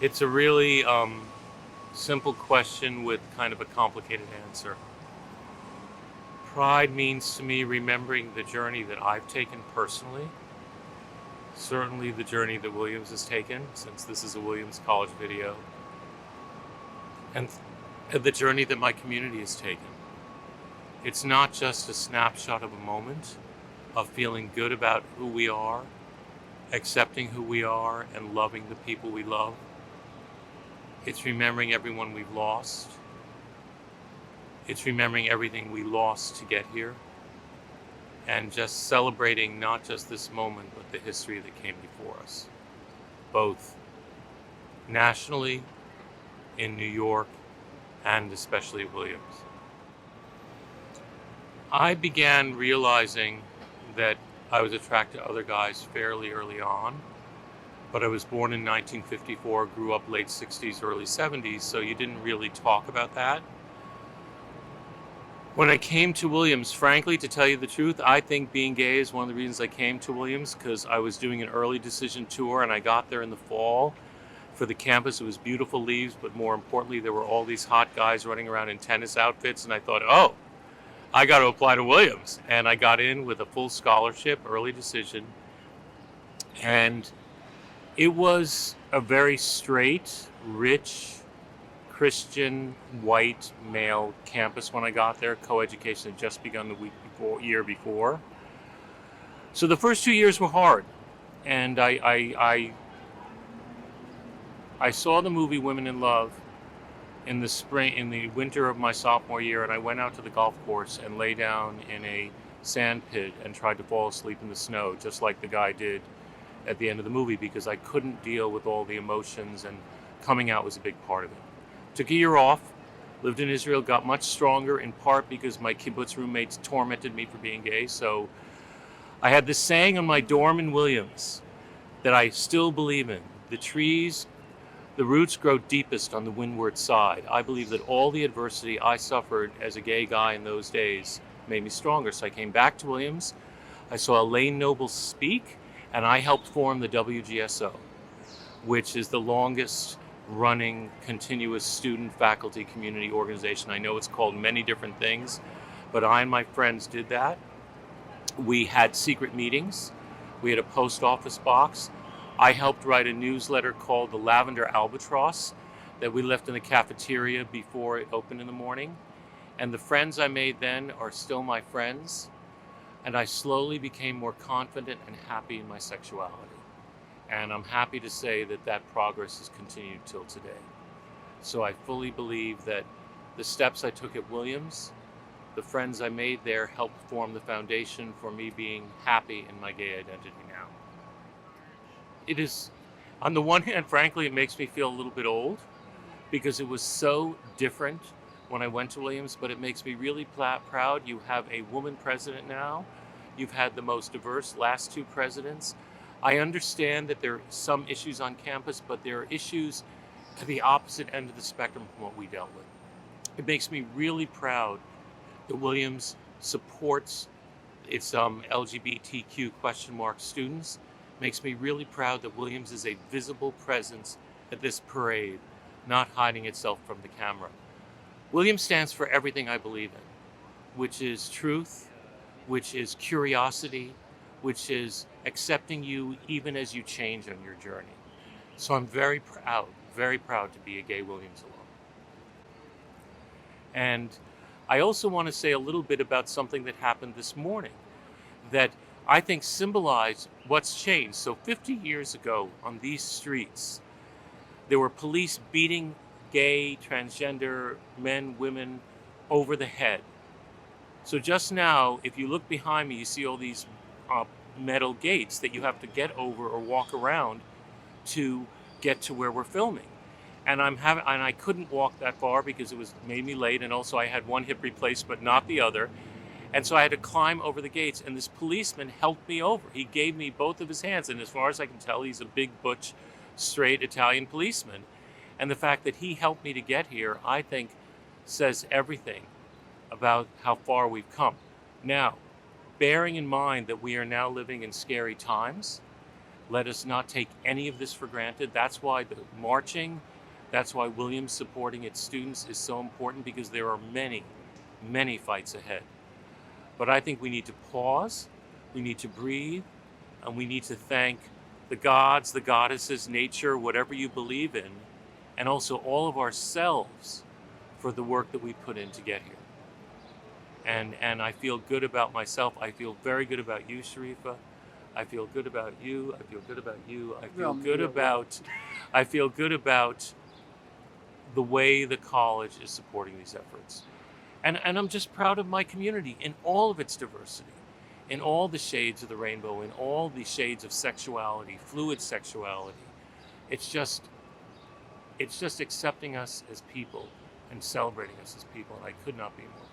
It's a really simple question with kind of a complicated answer. Pride means to me remembering the journey that I've taken personally, certainly the journey that Williams has taken, since this is a Williams College video, and the journey that my community has taken. It's not just a snapshot of a moment of feeling good about who we are, accepting who we are, and loving the people we love. It's remembering everyone we've lost. It's remembering everything we lost to get here. And just celebrating not just this moment, but the history that came before us, both nationally, in New York, and especially at Williams. I began realizing that I was attracted to other guys fairly early on, but I was born in 1954, grew up late 60s, early 70s, so you didn't really talk about that. When I came to Williams, frankly, to tell you the truth, I think being gay is one of the reasons I came to Williams, because I was doing an early decision tour and I got there in the fall for the campus. It was beautiful leaves, but more importantly, there were all these hot guys running around in tennis outfits, and I thought, oh, I got to apply to Williams. And I got in with a full scholarship, early decision, and it was a very straight, rich, Christian, white, male campus when I got there. Co-education had just begun the year before. So the first 2 years were hard. And I saw the movie Women in Love in the winter of my sophomore year, and I went out to the golf course and lay down in a sand pit and tried to fall asleep in the snow, just like the guy did at the end of the movie, because I couldn't deal with all the emotions, and coming out was a big part of it. Took a year off, lived in Israel, got much stronger, in part because my kibbutz roommates tormented me for being gay. So I had this saying on my dorm in Williams that I still believe in. The roots grow deepest on the windward side. I believe that all the adversity I suffered as a gay guy in those days made me stronger. So I came back to Williams. I saw Elaine Noble speak, and I helped form the WGSO, which is the longest running continuous student faculty community organization. I know it's called many different things, but I and my friends did that. We had secret meetings. We had a post office box. I helped write a newsletter called the Lavender Albatross that we left in the cafeteria before it opened in the morning. And the friends I made then are still my friends. And I slowly became more confident and happy in my sexuality. And I'm happy to say that that progress has continued till today. So I fully believe that the steps I took at Williams, the friends I made there, helped form the foundation for me being happy in my gay identity now. It is, on the one hand, frankly, it makes me feel a little bit old because it was so different when I went to Williams, but it makes me really proud. You have a woman president now. You've had the most diverse last two presidents. I understand that there are some issues on campus, but there are issues at the opposite end of the spectrum from what we dealt with. It makes me really proud that Williams supports its LGBTQ students. It makes me really proud that Williams is a visible presence at this parade, not hiding itself from the camera. Williams stands for everything I believe in, which is truth, which is curiosity, which is accepting you even as you change on your journey. So I'm very proud to be a gay Williams alum. And I also want to say a little bit about something that happened this morning that I think symbolized what's changed. So 50 years ago on these streets, there were police beating gay, transgender men, women over the head. So just now, if you look behind me, you see all these metal gates that you have to get over or walk around to get to where we're filming. And I couldn't walk that far because it made me late, and also I had one hip replaced but not the other. And so I had to climb over the gates, and this policeman helped me over. He gave me both of his hands, and as far as I can tell, he's a big, butch, straight Italian policeman. And the fact that he helped me to get here, I think, says everything about how far we've come. Now, bearing in mind that we are now living in scary times, Let us not take any of this for granted. That's why the marching, that's why Williams supporting its students is so important, because there are many, many fights ahead. But I think we need to pause, we need to breathe, and we need to thank the gods, the goddesses, nature, whatever you believe in, and also all of ourselves for the work that we put in to get here. And I feel good about myself. I feel very good about you, Sharifa. I feel good about you. I feel good about you. I feel good about the way the college is supporting these efforts. And I'm just proud of my community in all of its diversity, in all the shades of the rainbow, in all the shades of sexuality, fluid sexuality. It's just accepting us as people and celebrating us as people, and I could not be more proud.